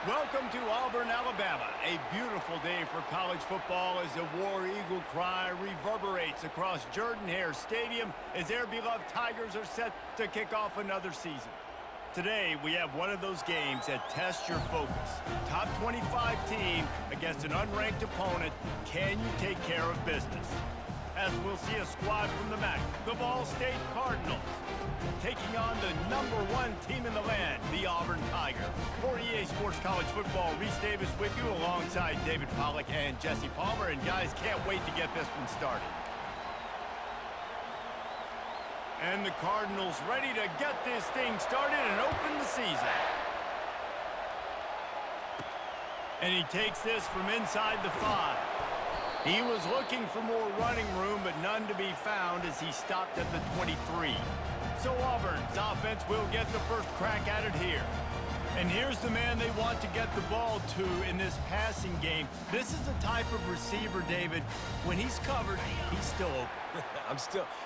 Welcome to Auburn, Alabama. A beautiful day for college football as the War Eagle cry reverberates across Jordan-Hare Stadium as their beloved Tigers are set to kick off another season. Today, we have one of those games that tests your focus. Top 25 team against an unranked opponent. Can you take care of business? As we'll see a squad from the MAC, the Ball State Cardinals, taking on the #1 team in the land, the Auburn Tiger. For EA Sports College Football, Reese Davis with you alongside David Pollack and Jesse Palmer. And guys, can't wait to get this one started. And the Cardinals ready to get this thing started and open the season. And he takes this from inside the 5. He was looking for more running room, but none to be found as he stopped at the 23. So Auburn's offense will get the first crack at it here. And here's the man they want to get the ball to in this passing game. This is the type of receiver, David, when he's covered, he's still open.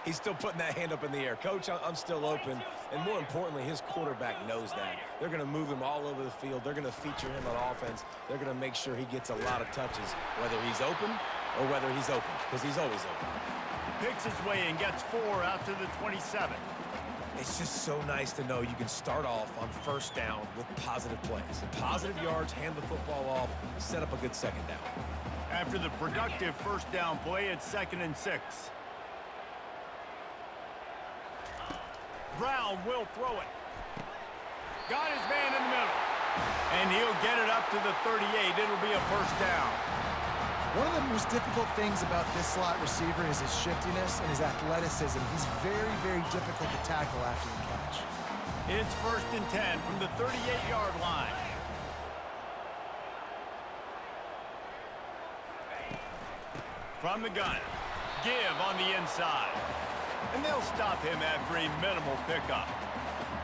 He's still putting that hand up in the air. Coach, I'm still open. And more importantly, his quarterback knows that. They're going to move him all over the field. They're going to feature him on offense. They're going to make sure he gets a lot of touches, whether he's open or whether he's open, because he's always open. Picks his way and gets 4 out to the 27. It's just so nice to know you can start off on first down with positive plays. Positive yards, hand the football off, set up a good second down. After the productive first down play, it's 2nd and 6. Brown will throw it. Got his man in the middle. And he'll get it up to the 38. It'll be a first down. One of the most difficult things about this slot receiver is his shiftiness and his athleticism. He's very, very difficult to tackle after the catch. It's 1st and 10 from the 38-yard line. From the gun, give on the inside. And they'll stop him after a minimal pickup.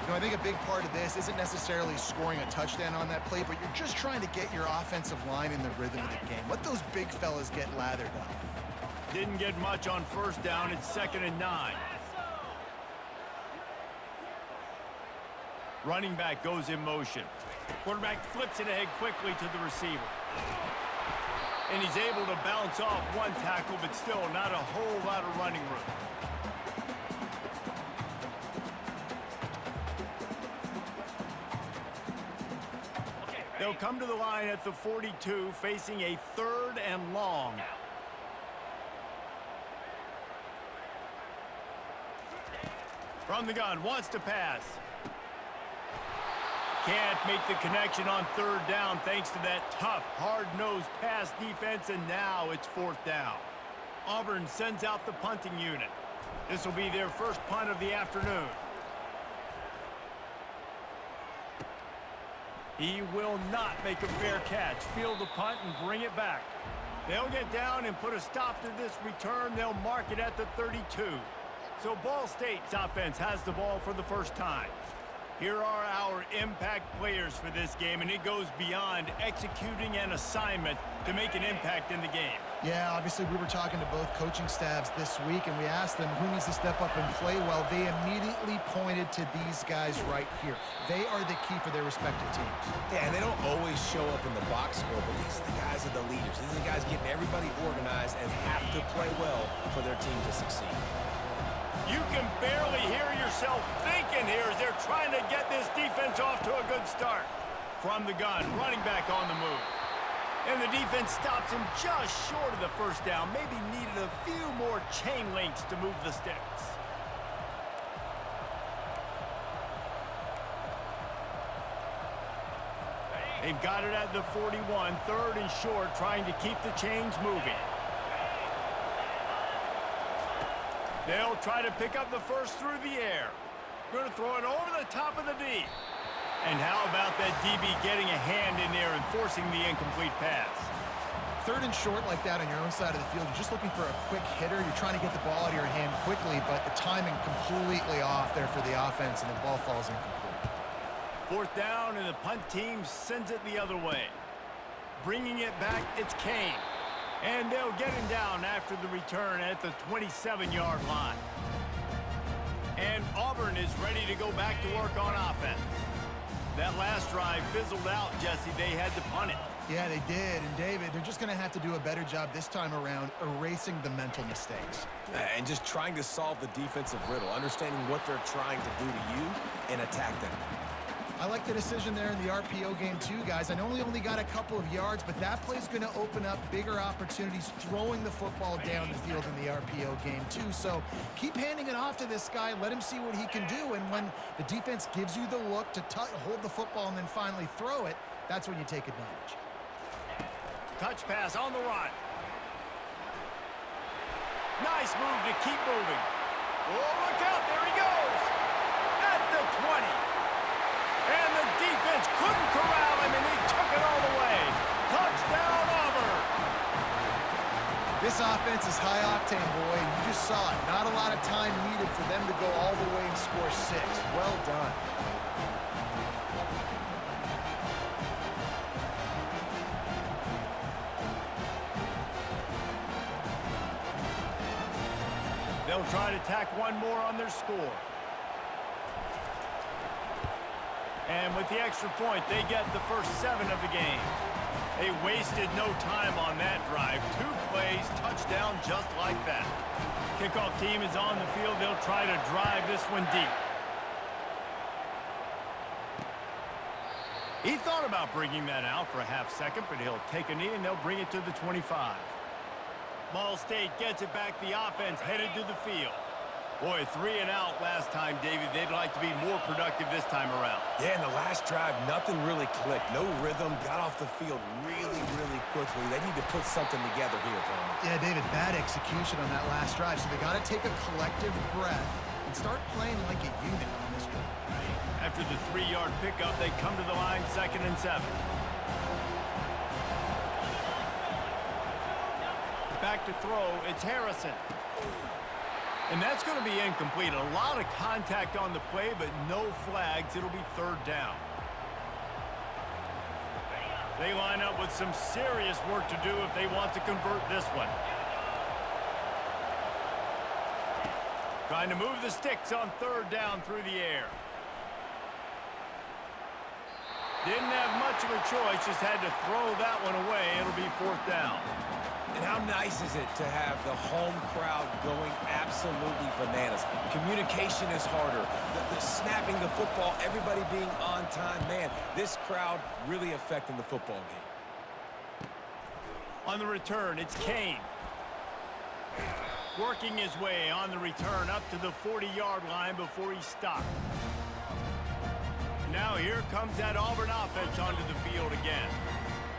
You know, I think a big part of this isn't necessarily scoring a touchdown on that play, but you're just trying to get your offensive line in the rhythm of the game. Let those big fellas get lathered up. Didn't get much on first down. It's 2nd and 9. Running back goes in motion. Quarterback flips it ahead quickly to the receiver. And he's able to bounce off one tackle, but still not a whole lot of running room. They'll come to the line at the 42, facing a 3rd and long. From the gun, wants to pass. Can't make the connection on 3rd down thanks to that tough, hard-nosed pass defense, and now it's 4th down. Auburn sends out the punting unit. This will be their first punt of the afternoon. He will not make a fair catch. Field the punt and bring it back. They'll get down and put a stop to this return. They'll mark it at the 32. So Ball State's offense has the ball for the first time. Here are our impact players for this game, and it goes beyond executing an assignment to make an impact in the game. Yeah, obviously we were talking to both coaching staffs this week, and we asked them who needs to step up and play well. They immediately pointed to these guys right here. They are the key for their respective teams. Yeah, and they don't always show up in the box score, but these are the guys are the leaders. These are the guys getting everybody organized and have to play well for their team to succeed. You can barely hear yourself thinking here as they're trying to get this defense off to a good start. From the gun, running back on the move. And the defense stops him just short of the first down. Maybe needed a few more chain links to move the sticks. They've got it at the 41, 3rd and short, trying to keep the chains moving. They'll try to pick up the first through the air. Going to throw it over the top of the D. And how about that DB getting a hand in there and forcing the incomplete pass? 3rd and short like that on your own side of the field, you're just looking for a quick hitter. You're trying to get the ball out of your hand quickly, but the timing completely off there for the offense, and the ball falls incomplete. 4th down, and the punt team sends it the other way. Bringing it back, it's Kane. And they'll get him down after the return at the 27-yard line. And Auburn is ready to go back to work on offense. That last drive fizzled out, Jesse. They had to punt it. Yeah, they did. And, David, they're just going to have to do a better job this time around erasing the mental mistakes. And just trying to solve the defensive riddle, understanding what they're trying to do to you and attack them. I like the decision there in the RPO game too, guys. I know he only got a couple of yards, but that play's going to open up bigger opportunities throwing the football down the field in the RPO game too. So keep handing it off to this guy. Let him see what he can do. And when the defense gives you the look to hold the football and then finally throw it, that's when you take advantage. Touch pass on the run. Nice move to keep moving. Oh, look out. There he goes. At the 20. And the defense couldn't corral him, and he took it all the way. Touchdown, Auburn. This offense is high octane, boy, and you just saw it. Not a lot of time needed for them to go all the way and score 6. Well done. They'll try to tack one more on their score. And with the extra point, they get the first 7 of the game. They wasted no time on that drive. 2 plays, touchdown just like that. Kickoff team is on the field. They'll try to drive this one deep. He thought about bringing that out for a half second, but he'll take a knee and they'll bring it to the 25. Ball State gets it back. The offense headed to the field. Boy, 3 and out last time, David. They'd like to be more productive this time around. Yeah, in the last drive, nothing really clicked. No rhythm. Got off the field really, really quickly. They need to put something together here, Tom. Yeah, David, bad execution on that last drive. So they got to take a collective breath and start playing like a unit on this one. After the 3-yard pickup, they come to the line, 2nd and 7. Back to throw, it's Harrison. And that's going to be incomplete. A lot of contact on the play, but no flags. It'll be 3rd down. They line up with some serious work to do if they want to convert this one. Trying to move the sticks on 3rd down through the air. Didn't have much of a choice, just had to throw that one away. It'll be 4th down. And how nice is it to have the home crowd going absolutely bananas? Communication is harder. The snapping the football, everybody being on time. Man, this crowd really affecting the football game. On the return, it's Kane. Working his way on the return up to the 40-yard line before he stopped. Now here comes that Auburn offense onto the field again.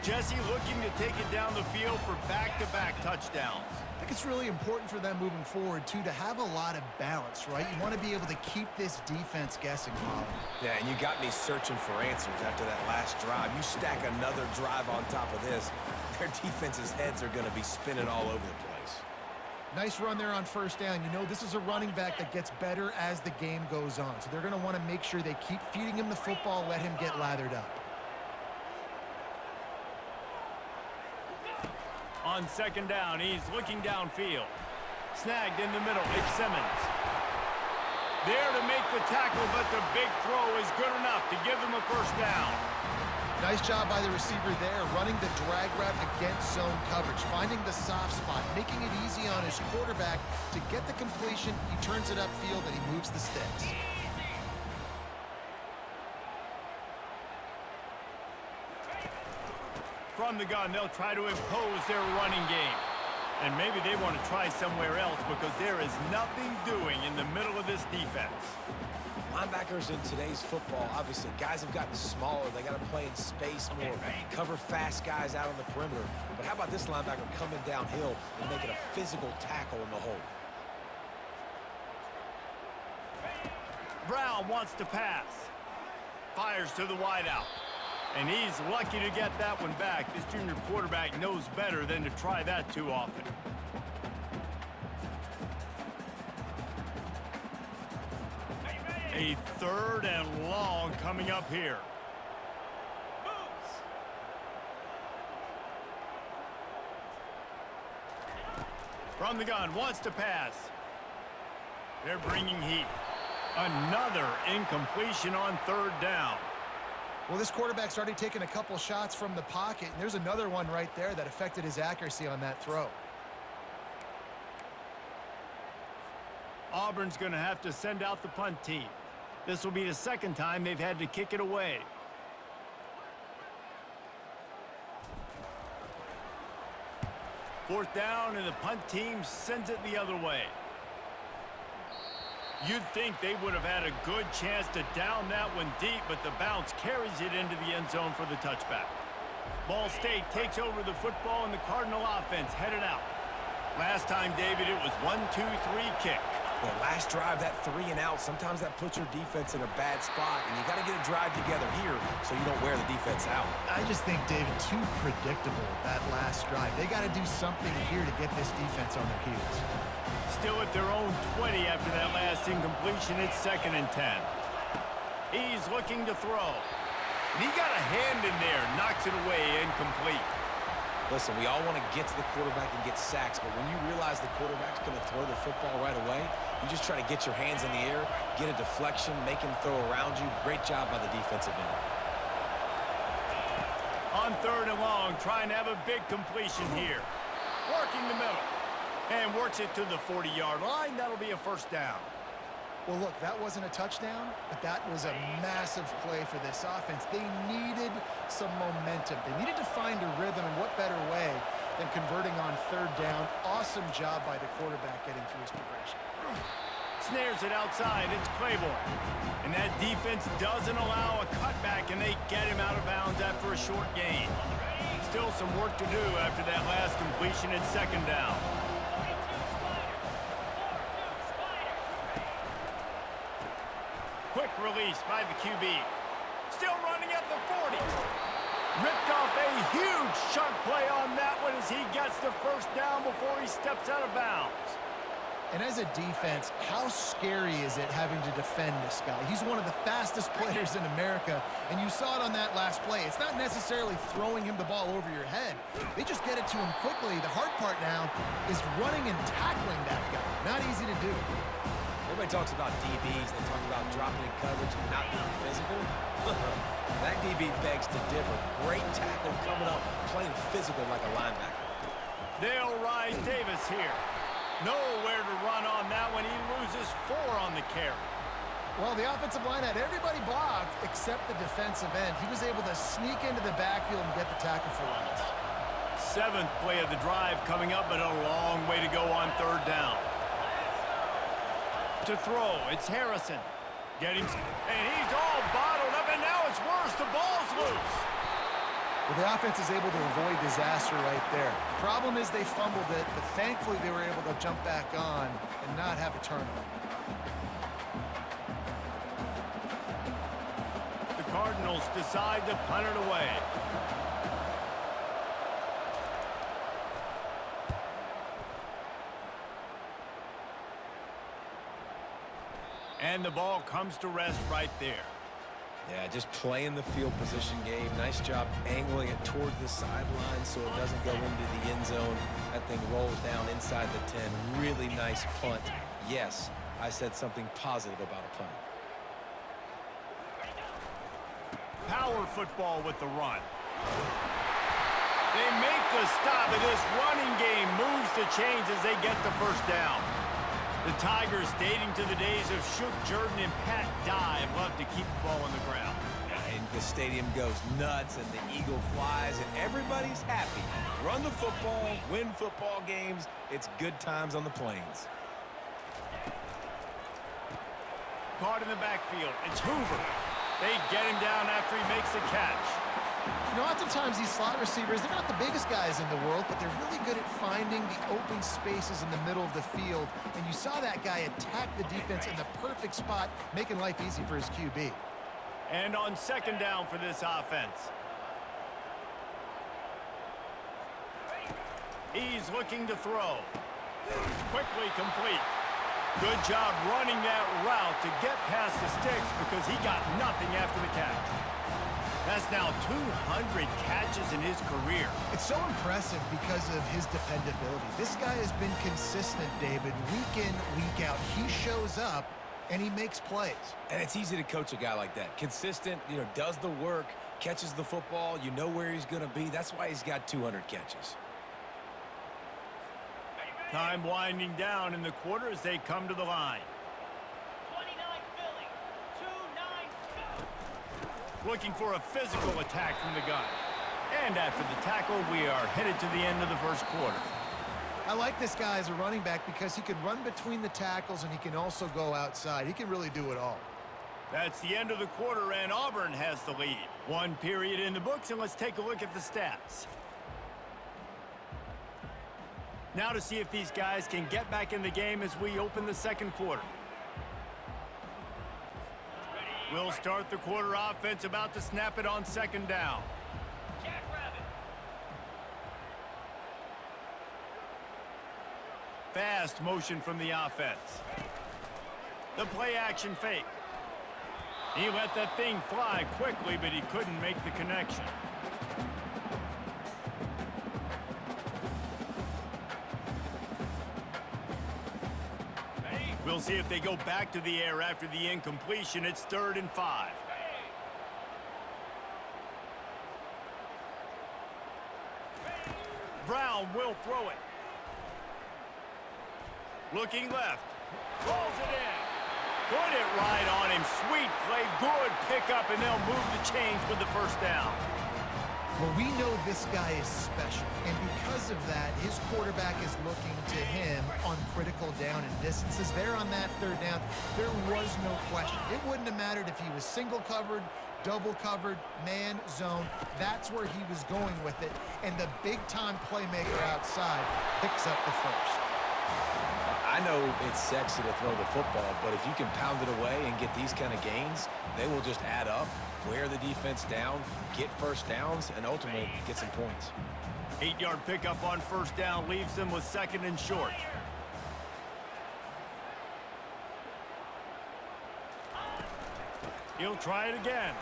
Jesse looking to take it down the field for back-to-back touchdowns. I think it's really important for them moving forward, too, to have a lot of balance, right? You want to be able to keep this defense guessing, Colin. Yeah, and you got me searching for answers after that last drive. You stack another drive on top of this, their defense's heads are going to be spinning all over the place. Nice run there on 1st down. You know, this is a running back that gets better as the game goes on. So they're going to want to make sure they keep feeding him the football, let him get lathered up. On 2nd down, he's looking downfield. Snagged in the middle, it's Simmons. There to make the tackle, but the big throw is good enough to give them a 1st down. Nice job by the receiver there, running the drag route against zone coverage, finding the soft spot, making it easy on his quarterback to get the completion. He turns it upfield and he moves the sticks. From the gun, they'll try to impose their running game. And maybe they want to try somewhere else because there is nothing doing in the middle of this defense. Linebackers in today's football, obviously, guys have gotten smaller. They got to play in space more, cover fast guys out on the perimeter. But how about this linebacker coming downhill and making a physical tackle in the hole? Brown wants to pass. Fires to the wideout. And he's lucky to get that one back. This junior quarterback knows better than to try that too often. A 3rd and long coming up here. From the gun, wants to pass. They're bringing heat. Another incompletion on 3rd down. Well, this quarterback's already taken a couple shots from the pocket, and there's another one right there that affected his accuracy on that throw. Auburn's going to have to send out the punt team. This will be the second time they've had to kick it away. Fourth down, and the punt team sends it the other way. You'd think they would have had a good chance to down that one deep, but the bounce carries it into the end zone for the touchback. Ball State takes over the football, and the Cardinal offense headed out. Last time, David, it was 1-2-3 kick. Well, last drive, that 3 and out, sometimes that puts your defense in a bad spot, and you got to get a drive together here so you don't wear the defense out. I just think, David, too predictable, that last drive. They got to do something here to get this defense on their heels. Still at their own 20 after that last incompletion. It's 2nd and 10. He's looking to throw. And he got a hand in there, knocks it away, incomplete. Listen, we all want to get to the quarterback and get sacks, but when you realize the quarterback's going to throw the football right away, you just try to get your hands in the air, get a deflection, make him throw around you. Great job by the defensive end. On 3rd and long, trying to have a big completion here. Working the middle. And works it to the 40-yard line. That'll be a first down. Well, look, that wasn't a touchdown, but that was a massive play for this offense. They needed some momentum. They needed to find a rhythm, and what better way than converting on 3rd down. Awesome job by the quarterback getting through his progression. Snares it outside. It's Claiborne. And that defense doesn't allow a cutback, and they get him out of bounds after a short gain. Still some work to do after that last completion at 2nd down. Quick release by the QB. Still running at the 40. Ripped off a huge chunk play on that one as he gets the first down before he steps out of bounds. And as a defense, how scary is it having to defend this guy? He's one of the fastest players in America, and you saw it on that last play. It's not necessarily throwing him the ball over your head. They just get it to him quickly. The hard part now is running and tackling that guy. Not easy to do. Everybody talks about DBs. They talk about dropping in coverage and not being physical. That DB begs to differ. Great tackle coming up, playing physical like a linebacker. They'll ride Davis here. Nowhere to run on that one. He loses 4 on the carry. Well, the offensive line had everybody blocked except the defensive end. He was able to sneak into the backfield and get the tackle for once. 7th play of the drive coming up, but a long way to go on 3rd down. To throw, it's Harrison. And he's all bottled up, and now it's worse. The ball's loose. Well, the offense is able to avoid disaster right there. The problem is they fumbled it, but thankfully they were able to jump back on and not have a turnover. The Cardinals decide to punt it away. And the ball comes to rest right there. Yeah, just playing the field position game. Nice job angling it toward the sideline so it doesn't go into the end zone. That thing rolls down inside the 10. Really nice punt. Yes, I said something positive about a punt. Power football with the run. They make the stop, and this running game moves the chains as they get the first down. The Tigers, dating to the days of Shook Jordan and Pat Dye, love to keep the ball on the ground. And the stadium goes nuts, and the eagle flies, and everybody's happy. Run the football, win football games. It's good times on the plains. Caught in the backfield. It's Hoover. They get him down after he makes the catch. You know, oftentimes these slot receivers, they're not the biggest guys in the world, but they're really good at finding the open spaces in the middle of the field. And you saw that guy attack the defense in the perfect spot, making life easy for his QB. And on 2nd down for this offense. He's looking to throw. Quickly complete. Good job running that route to get past the sticks because he got nothing after the catch. That's now 200 catches in his career. It's so impressive because of his dependability. This guy has been consistent, David, week in, week out. He shows up, and he makes plays. And it's easy to coach a guy like that. Consistent, does the work, catches the football, you know where he's going to be. That's why he's got 200 catches. Time winding down in the quarter as they come to the line. 29 Philly, 2-9 Philly. Looking for a physical attack from the gun. And after the tackle, we are headed to the end of the first quarter. I like this guy as a running back because he can run between the tackles and he can also go outside. He can really do it all. That's the end of the quarter, and Auburn has the lead. One period in the books, and let's take a look at the stats. Now to see if these guys can get back in the game as we open the second quarter. We'll start the quarter offense about to snap it on second down. Fast motion from the offense. The play action fake. He let that thing fly quickly, but he couldn't make the connection. We'll see if they go back to the air after the incompletion. It's 3rd and 5. Brown will throw it. Looking left. Rolls it in. Put it right on him. Sweet play. Good pickup, and they'll move the chains with the first down. Well, we know this guy is special, and because of that, his quarterback is looking to him on critical down and distances. There on that 3rd down, there was no question. It wouldn't have mattered if he was single covered, double covered, man, zone. That's where he was going with it, and the big-time playmaker outside picks up the first. I know it's sexy to throw the football, but if you can pound it away and get these kind of gains, they will just add up, wear the defense down, get first downs, and ultimately get some points. 8-yard pickup on first down leaves them with 2nd and short. He'll try it again.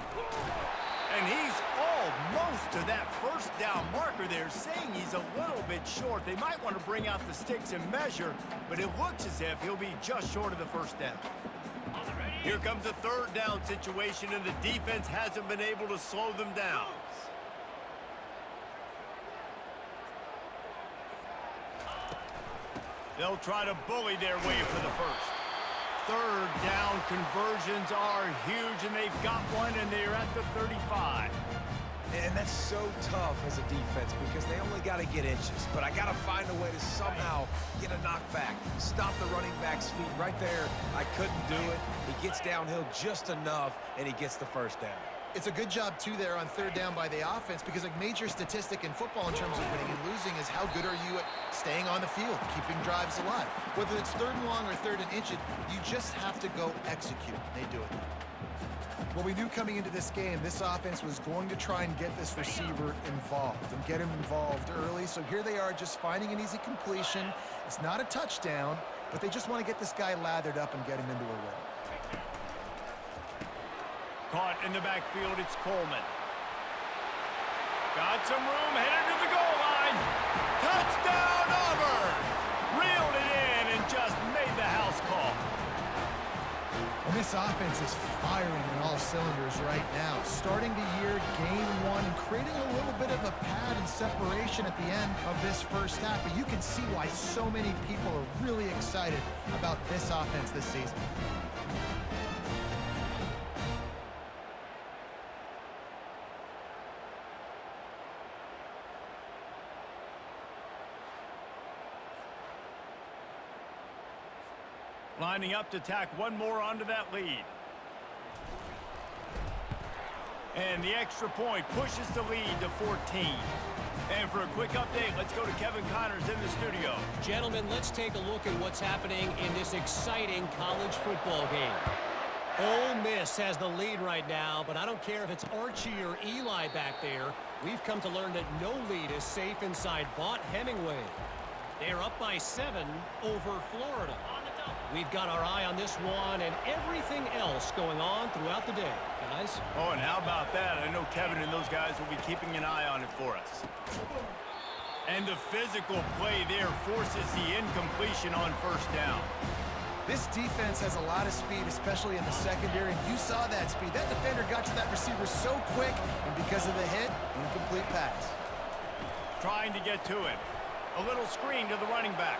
And he's almost to that first down marker there, saying he's a little bit short. They might want to bring out the sticks and measure, but it looks as if he'll be just short of the first down. Here comes a 3rd down situation, and the defense hasn't been able to slow them down. They'll try to bully their way for the first. 3rd down conversions are huge, and they've got one, and they're at the 35. And that's so tough as a defense because they only got to get inches. But I got to find a way to somehow get a knockback, stop the running back's feet right there. I couldn't do it. He gets downhill just enough, and he gets the first down. It's a good job, too, there on 3rd down by the offense because a major statistic in football in terms of winning and losing is how good are you at staying on the field, keeping drives alive. Whether it's 3rd and long or 3rd and inches, you just have to go execute. They do it. Well, we knew coming into this game, this offense was going to try and get this receiver involved and get him involved early. So here they are just finding an easy completion. It's not a touchdown, but they just want to get this guy lathered up and get him into a rhythm. Caught in the backfield, it's Coleman. Got some room, headed to the goal line. Touchdown, Auburn! Reeled it in and just made the house call. And this offense is firing on all cylinders right now. Starting the year, game 1, and creating a little bit of a pad and separation at the end of this first half. But you can see why so many people are really excited about this offense this season. Lining up to tack one more onto that lead. And the extra point pushes the lead to 14. And for a quick update, let's go to Kevin Connors in the studio. Gentlemen, let's take a look at what's happening in this exciting college football game. Ole Miss has the lead right now, but I don't care if it's Archie or Eli back there. We've come to learn that no lead is safe inside Vaught Hemingway. They're up by 7 over Florida. We've got our eye on this one and everything else going on throughout the day, guys. Oh, and how about that? I know Kevin and those guys will be keeping an eye on it for us. And the physical play there forces the incompletion on first down. This defense has a lot of speed, especially in the secondary, and you saw that speed. That defender got to that receiver so quick, and because of the hit, incomplete pass. Trying to get to him. A little screen to the running back.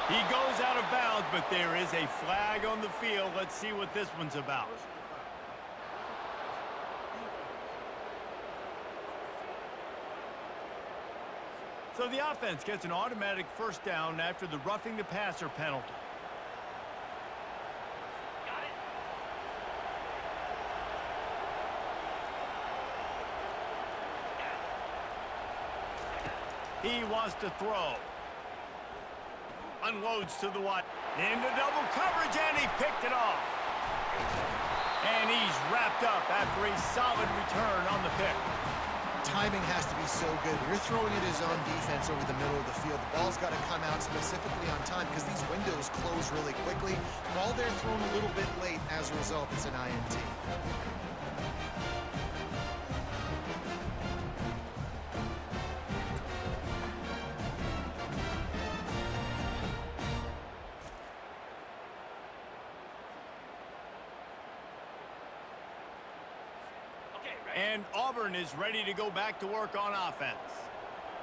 He goes out of bounds, but there is a flag on the field. Let's see what this one's about. So the offense gets an automatic first down after the roughing the passer penalty. Got it. He wants to throw. Unloads to the wide. Into double coverage, and he picked it off. And he's wrapped up after a solid return on the pick. Timing has to be so good. When you're throwing it as zone defense over the middle of the field, the ball's got to come out specifically on time because these windows close really quickly. Ball there thrown a little bit late. As a result, it's an INT. And Auburn is ready to go back to work on offense.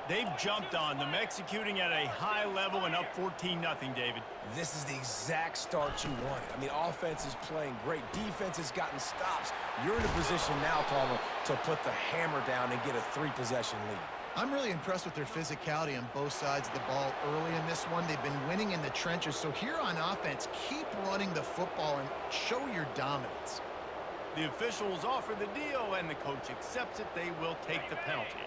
They've jumped on them, executing at a high level and up 14-0, David. This is the exact start you wanted. I mean, offense is playing great. Defense has gotten stops. You're in a position now, Palmer, to put the hammer down and get a 3-possession lead. I'm really impressed with their physicality on both sides of the ball early in this one. They've been winning in the trenches. So here on offense, keep running the football and show your dominance. The officials offer the deal, and the coach accepts it. They will take the penalty.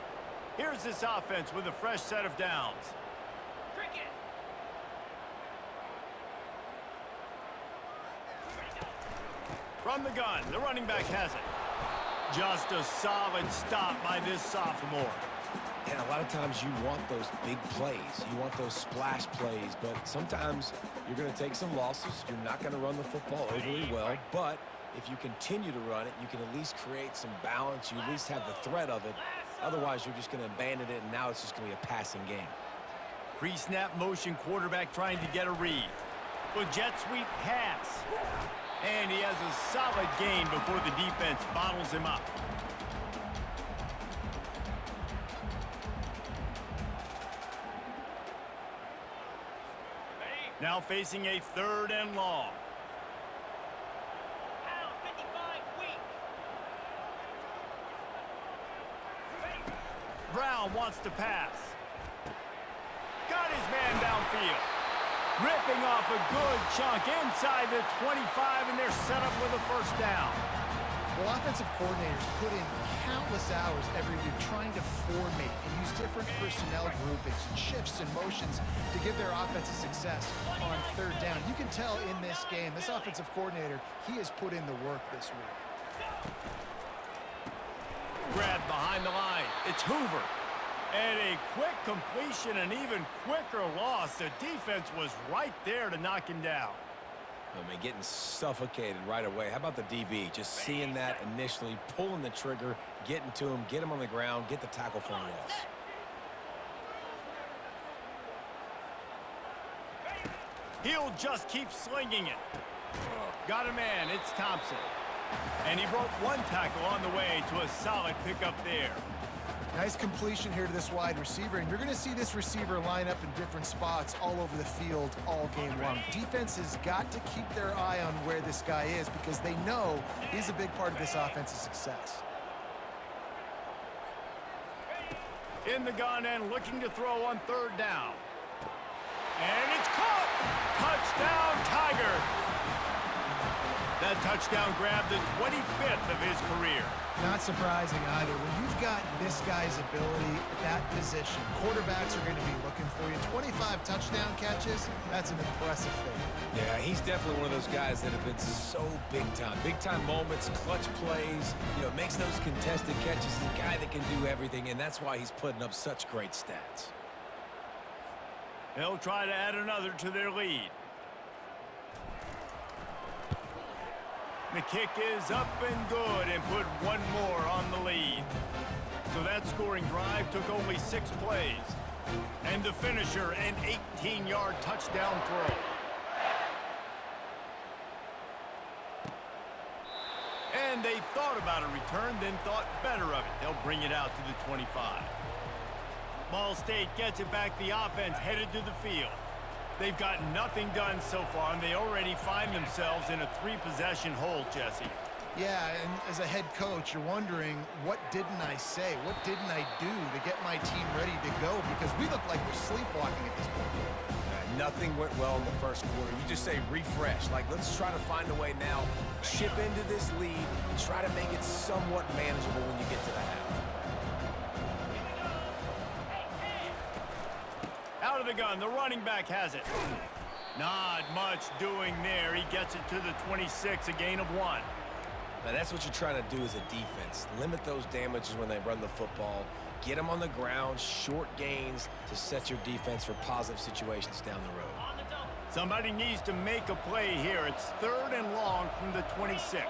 Here's this offense with a fresh set of downs. Cricket. From the gun, the running back has it. Just a solid stop by this sophomore. And a lot of times you want those big plays. You want those splash plays, but sometimes you're going to take some losses. You're not going to run the football overly well, but if you continue to run it, you can at least create some balance. You at least have the threat of it. Otherwise, you're just going to abandon it, and now it's just going to be a passing game. Pre-snap motion quarterback trying to get a read. With jet sweep pass. And he has a solid gain before the defense bottles him up. Now facing a 3rd and long. Pound 55 weak. Brown wants to pass. Got his man downfield. Ripping off a good chunk inside the 25, and they're set up with a first down. Well, offensive coordinators put in countless hours every week trying to formate and use different personnel groupings and shifts and motions to give their offense a success on 3rd down. You can tell in this game, this offensive coordinator, he has put in the work this week. Grabbed behind the line. It's Hoover. And a quick completion, an even quicker loss. The defense was right there to knock him down. I mean, getting suffocated right away. How about the DB? Just seeing that initially, pulling the trigger, getting to him, get him on the ground, get the tackle for a loss. He'll just keep slinging it. Got a man. It's Thompson. And he broke one tackle on the way to a solid pickup there. Nice completion here to this wide receiver, and you're going to see this receiver line up in different spots all over the field all game long. Defense has got to keep their eye on where this guy is because they know he's a big part of this offense's success. In the gun and looking to throw on 3rd down. And it's caught! Touchdown, Tiger! That touchdown grabbed the 25th of his career. Not surprising either. When you've got this guy's ability at that position, quarterbacks are going to be looking for you. 25 touchdown catches, that's an impressive thing. Yeah, he's definitely one of those guys that have been so big time. Big time moments, clutch plays, makes those contested catches. He's a guy that can do everything, and that's why he's putting up such great stats. They'll try to add another to their lead. The kick is up and good and put one more on the lead. So that scoring drive took only 6 plays. And the finisher, an 18-yard touchdown throw. they thought about a return, then thought better of it. They'll bring it out to the 25. Ball State gets it back. The offense headed to the field. They've got nothing done so far, and they already find themselves in a 3-possession hole, Jesse. Yeah, and as a head coach, you're wondering, what didn't I say? What didn't I do to get my team ready to go? Because we look like we're sleepwalking at this point. Nothing went well in the first quarter. You just say refresh. Like, let's try to find a way now, chip into this lead, and try to make it somewhat manageable when you get to the half. Out of the gun, the running back has it. Not much doing there. He gets it to the 26, a gain of 1. Now, that's what you're trying to do as a defense. Limit those damages when they run the football. Get them on the ground, short gains to set your defense for positive situations down the road. Somebody needs to make a play here. It's 3rd and long from the 26.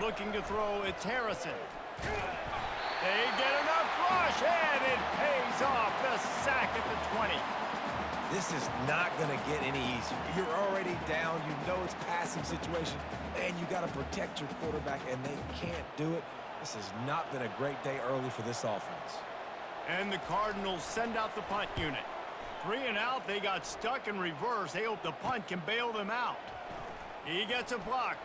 Looking to throw, it's Harrison. They get enough rush, and it pays off. The sack at the 20. This is not going to get any easier. You're already down. You know it's passing situation, and you got to protect your quarterback, and they can't do it. This has not been a great day early for this offense. And the Cardinals send out the punt unit. 3 and out, they got stuck in reverse. They hope the punt can bail them out. He gets a block.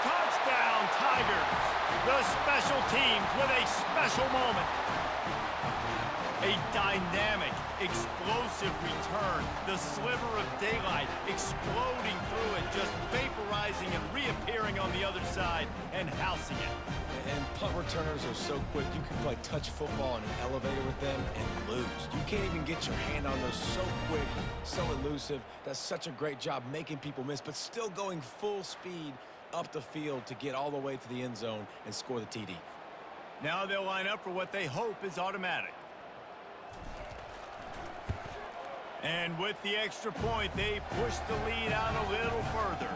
Touchdown, Tigers. The special teams with a special moment. A dynamic, explosive return. The sliver of daylight exploding through it, just vaporizing and reappearing on the other side and housing it. And punt returners are so quick, you can play touch football in an elevator with them and lose. You can't even get your hand on those. So quick, so elusive. Does such a great job making people miss, but still going full speed up the field to get all the way to the end zone and score the TD. Now they'll line up for what they hope is automatic. And with the extra point, they push the lead out a little further.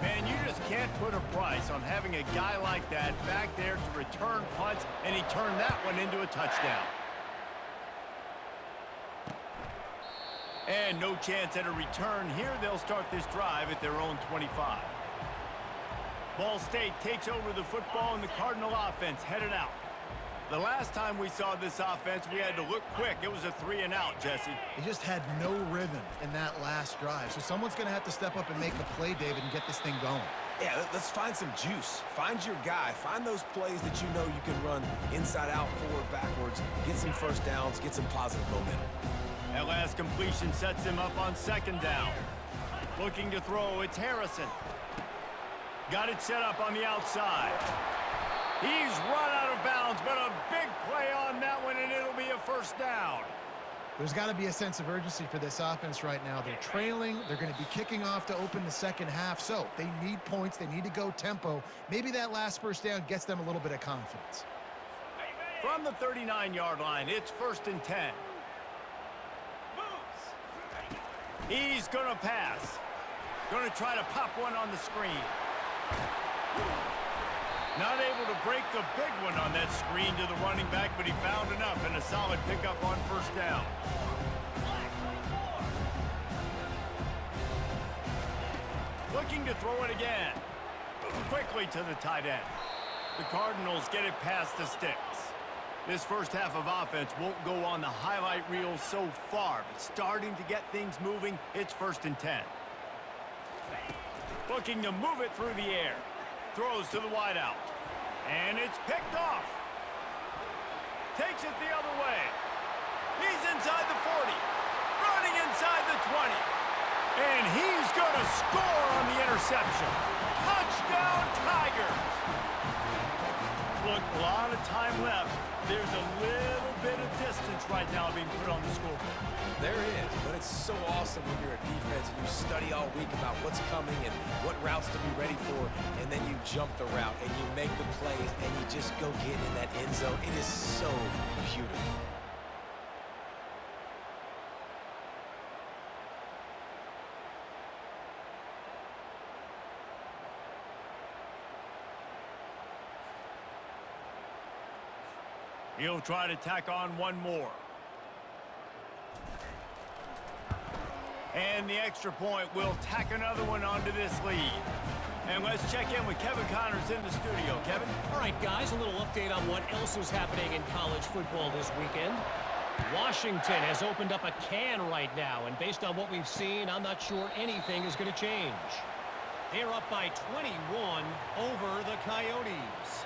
Man, you just can't put a price on having a guy like that back there to return punts, and he turned that one into a touchdown. And no chance at a return here. They'll start this drive at their own 25. Ball State takes over the football, and the Cardinal offense headed out. The last time we saw this offense, we had to look quick. It was a 3 and out, Jesse. They just had no rhythm in that last drive. So someone's going to have to step up and make a play, David, and get this thing going. Yeah, let's find some juice. Find your guy. Find those plays that you know you can run inside out, forward, backwards. Get some first downs. Get some positive momentum. That last completion sets him up on 2nd down. Looking to throw, it's Harrison. Got it set up on the outside. He's run out of bounds, but a big play on that one, and it'll be a 1st down. There's got to be a sense of urgency for this offense right now. They're trailing. They're going to be kicking off to open the second half. So they need points. They need to go tempo. Maybe that last 1st down gets them a little bit of confidence. From the 39-yard line, it's 1st and 10. He's going to pass. Going to try to pop one on the screen. Not able to break the big one on that screen to the running back, but he found enough and a solid pickup on 1st down. Looking to throw it again. Quickly to the tight end. The Cardinals get it past the sticks. This first half of offense won't go on the highlight reel so far, but starting to get things moving, it's 1st and 10. Looking to move it through the air. Throws to the wideout. And it's picked off. Takes it the other way. He's inside the 40. Running inside the 20. And he's going to score on the interception. Touchdown, Tigers! Look, a lot of time left. There's a little bit of distance right now being put on the scoreboard. There is, but it's so awesome when you're a defense and you study all week about what's coming and what routes to be ready for, and then you jump the route and you make the plays and you just go get in that end zone. It is so beautiful. He'll try to tack on one more. And the extra point will tack another one onto this lead. And let's check in with Kevin Connors in the studio. Kevin? All right, guys, a little update on what else is happening in college football this weekend. Washington has opened up a can right now, and based on what we've seen, I'm not sure anything is going to change. They're up by 21 over the Coyotes.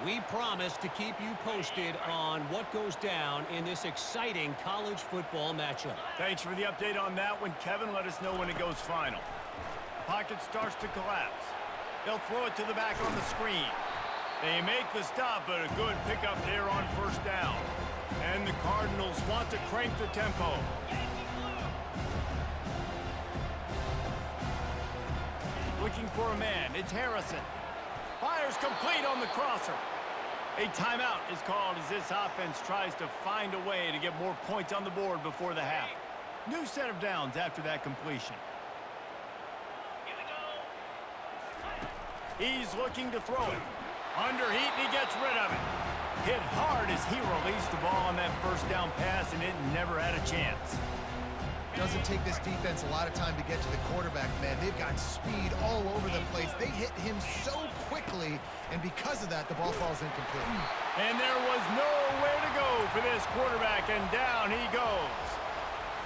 We promise to keep you posted on what goes down in this exciting college football matchup. Thanks for the update on that one, Kevin. Let us know when it goes final. Pocket starts to collapse. They'll throw it to the back on the screen. They make the stop, but a good pickup there on first down. And the Cardinals want to crank the tempo. Looking for a man. It's Harrison. Fires complete on the crosser. A timeout is called as this offense tries to find a way to get more points on the board before the half. New set of downs after that completion. Here we go. He's looking to throw it. Under heat, and he gets rid of it. Hit hard as he released the ball on that first down pass, and it never had a chance. Doesn't take this defense a lot of time to get to the quarterback, man. They've got speed all over the place. They hit him so quickly, and because of that, the ball falls incomplete. And there was nowhere to go for this quarterback, and down he goes.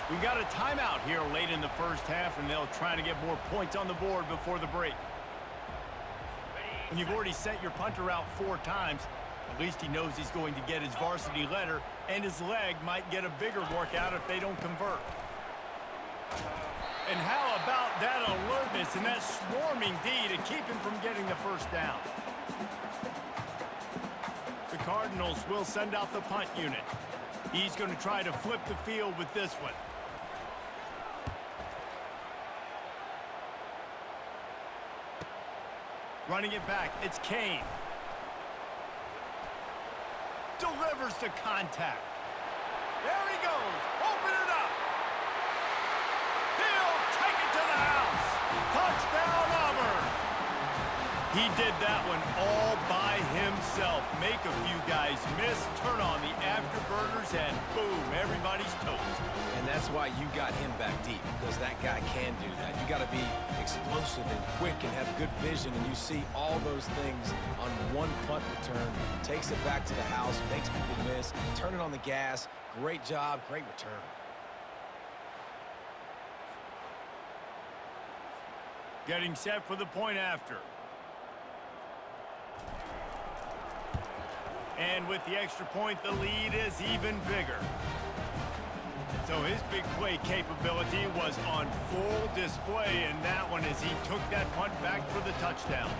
We got a timeout here late in the first half, and they'll try to get more points on the board before the break. When you've already sent your punter out 4 times, at least he knows he's going to get his varsity letter, and his leg might get a bigger workout if they don't convert. And how about that alertness and that swarming D to keep him from getting the first down? The Cardinals will send out the punt unit. He's going to try to flip the field with this one. Running it back, it's Kane. Delivers the contact. There he goes. Open it up. He'll take it to the house. Touchdown, Auburn. He did that one all by himself. Make a few guys miss, turn on the afterburners, and boom, everybody's toast. And that's why you got him back deep, because that guy can do that. You got to be explosive and quick and have good vision, and you see all those things on one punt return. Takes it back to the house, makes people miss, turn it on the gas. Great job, great return. Getting set for the point after. And with the extra point, the lead is even bigger. So his big play capability was on full display in that one as he took that punt back for the touchdown.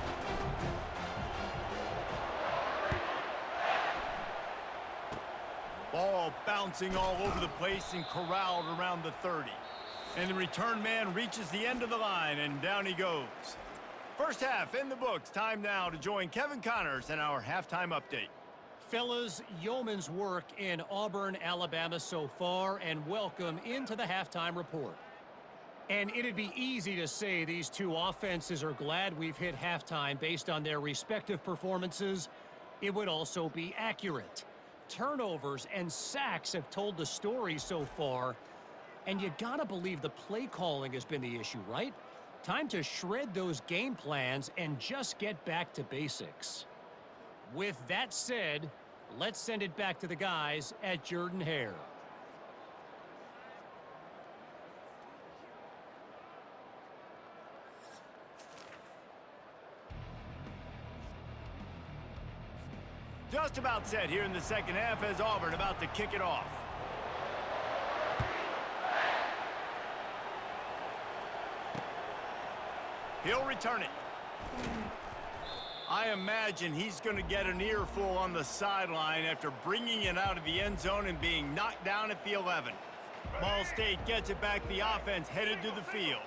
Ball bouncing all over the place and corralled around the 30. And the return man reaches the end of the line, and down he goes. First half in the books. Time now to join Kevin Connors in our halftime update. Fellas, yeoman's work in Auburn, Alabama so far, and welcome into the halftime report. And it'd be easy to say these two offenses are glad we've hit halftime based on their respective performances. It would also be accurate. Turnovers and sacks have told the story so far, and you gotta believe the play calling has been the issue, right? Time to shred those game plans and just get back to basics. With that said, let's send it back to the guys at Jordan-Hare. Just about set here in the second half as Auburn about to kick it off. He'll return it. I imagine he's going to get an earful on the sideline after bringing it out of the end zone and being knocked down at the 11. Ball State gets it back. The offense headed to the field.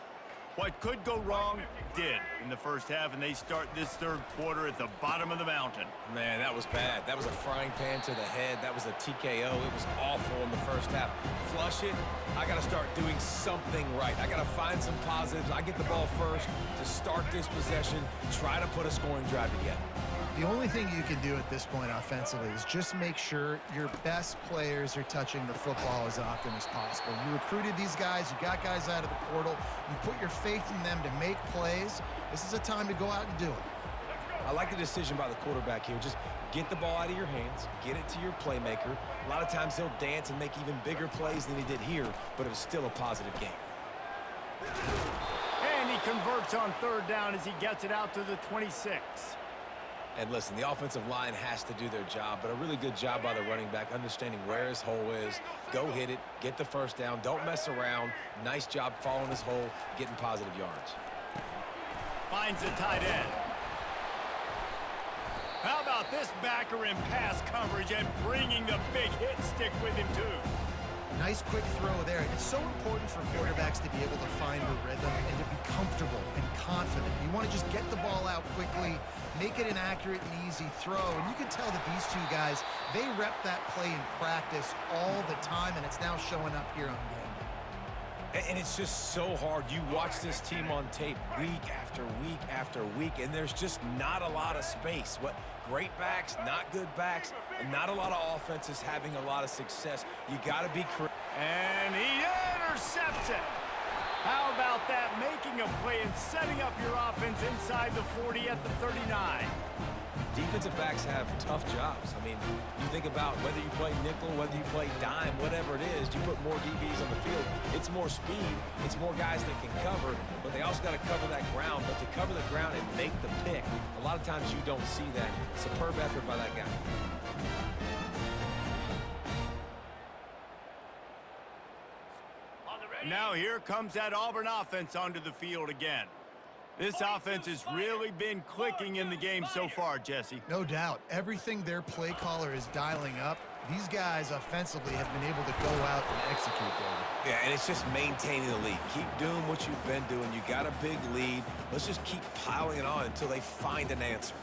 What could go wrong, did. in the first half, and they start this third quarter at the bottom of the mountain. Man, that was bad. That was a frying pan to the head. That was a TKO. It was awful in the first half. Flush it. I got to start doing something right. I got to find some positives. I get the ball first to start this possession, try to put a scoring drive together. The only thing you can do at this point offensively is just make sure your best players are touching the football as often as possible. You recruited these guys. You got guys out of the portal. You put your faith in them to make plays. This is a time to go out and do it. I like the decision by the quarterback here. Just get the ball out of your hands, get it to your playmaker. A lot of times he'll dance and make even bigger plays than he did here, but it was still a positive game. And he converts on third down as he gets it out to the 26. And listen, the offensive line has to do their job, but a really good job by the running back, understanding where his hole is. Go hit it, get the first down, don't mess around. Nice job following his hole, getting positive yards. Finds a tight end. How about this backer in pass coverage and bringing the big hit stick with him, too? Nice quick throw there. It's so important for quarterbacks to be able to find a rhythm and to be comfortable and confident. You want to just get the ball out quickly, make it an accurate and easy throw. And you can tell that these two guys, they rep that play in practice all the time, and it's now showing up here on game. And it's just so hard. You watch this team on tape week after week after week, and there's just not a lot of space. What great backs, not good backs, and not a lot of offenses having a lot of success. You got to be correct. And he intercepts it. How about that? Making a play and setting up your offense inside the 40 at the 39. Defensive backs have tough jobs. I mean, you think about whether you play nickel, whether you play dime, whatever it is, you put more DBs on the field. It's more speed. It's more guys that can cover, but they also got to cover that ground. But to cover the ground and make the pick, a lot of times you don't see that. Superb effort by that guy. Now here comes that Auburn offense onto the field again. This offense has really been clicking in the game so far, Jesse. No doubt. Everything their play caller is dialing up, these guys offensively have been able to go out and execute, David. Yeah, and it's just maintaining the lead. Keep doing what you've been doing. You got a big lead. Let's just keep piling it on until they find an answer.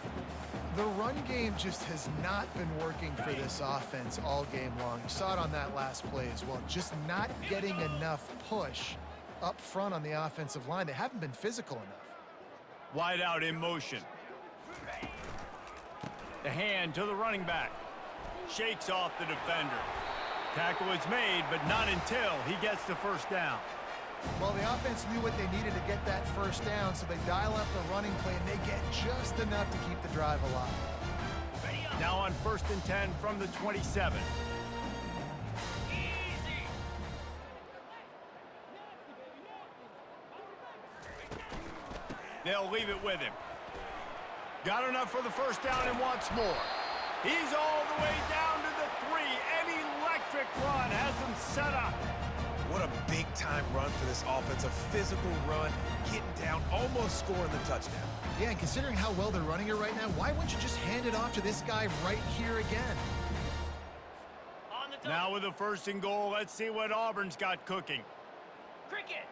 The run game just has not been working for this offense all game long. You saw it on that last play as well. Just not getting enough push up front on the offensive line. They haven't been physical enough. Wide out in motion. The hand to the running back. Shakes off the defender. Tackle is made, but not until he gets the first down. Well, the offense knew what they needed to get that first down, so they dial up the running play, and they get just enough to keep the drive alive. Now on 1st and 10 from the 27. They'll leave it with him. Got enough for the first down and wants more. He's all the way down to the 3. An electric run has him set up. What a big-time run for this offense. A physical run, getting down, almost scoring the touchdown. Yeah, and considering how well they're running it right now, why wouldn't you just hand it off to this guy right here again? Now with a 1st and goal, let's see what Auburn's got cooking. Cricket.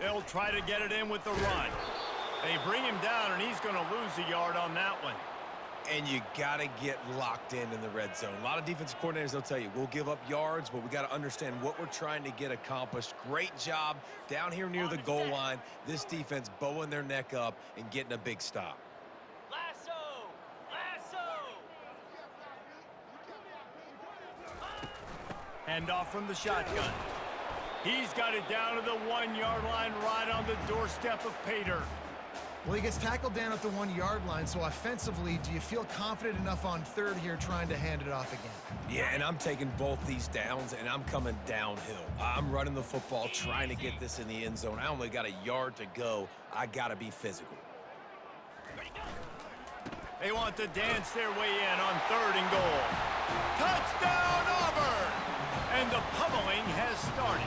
They'll try to get it in with the run. They bring him down, and he's going to lose a yard on that one. And you got to get locked in the red zone. A lot of defensive coordinators, they'll tell you, we'll give up yards, but we got to understand what we're trying to get accomplished. Great job down here near the goal line. This defense bowing their neck up and getting a big stop. Lasso. Lasso. Hand off from the shotgun. He's got it down to the 1-yard line right on the doorstep of Pater. Well, he gets tackled down at the 1-yard line, so offensively, do you feel confident enough on 3rd here trying to hand it off again? Yeah, and I'm taking both these downs, and I'm coming downhill. I'm running the football, trying to get this in the end zone. I only got a yard to go. I got to be physical. They want to dance their way in on 3rd and goal. Touchdown, Auburn! And the pummeling has started.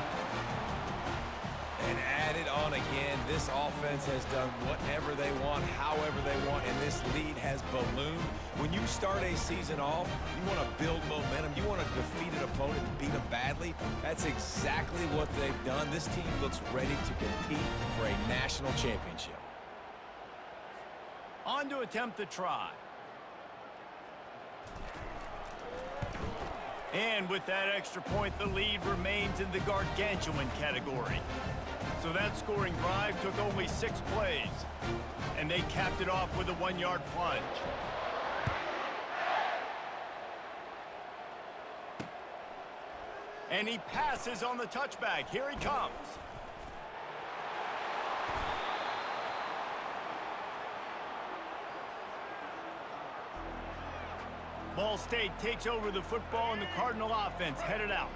And add it on again. this offense has done whatever they want, however they want, and this lead has ballooned. When you start a season off, you want to build momentum. You want to defeat an opponent and beat them badly. That's exactly what they've done. This team looks ready to compete for a national championship. On to attempt the try. And with that extra point, the lead remains in the gargantuan category. So that scoring drive took only 6 plays. And they capped it off with a 1-yard plunge. And he passes on the touchback. Here he comes. Ball State takes over the football, and the Cardinal offense headed out.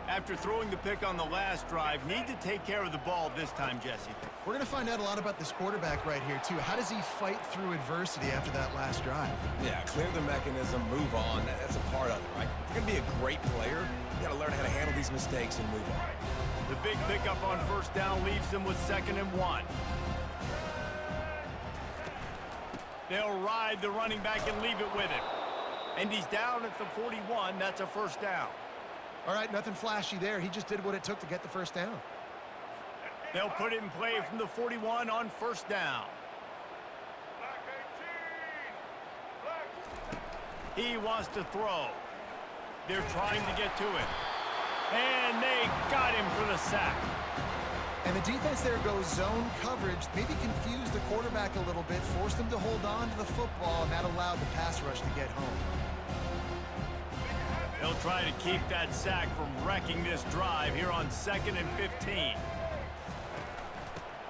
After throwing the pick on the last drive, need to take care of the ball this time, Jesse. We're going to find out a lot about this quarterback right here, too. How does he fight through adversity after that last drive? Yeah, clear the mechanism, move on. That's a part of it, right? If you're going to be a great player, you got to learn how to handle these mistakes and move on. The big pickup on first down leaves them with 2nd and 1. They'll ride the running back and leave it with him. And he's down at the 41. That's a first down. All right, nothing flashy there. He just did what it took to get the first down. They'll put it in play from the 41 on first down. He wants to throw. They're trying to get to it. And they got him for the sack. And the defense there goes zone coverage, maybe confused the quarterback a little bit, forced him to hold on to the football, and that allowed the pass rush to get home. They'll try to keep that sack from wrecking this drive here on 2nd and 15.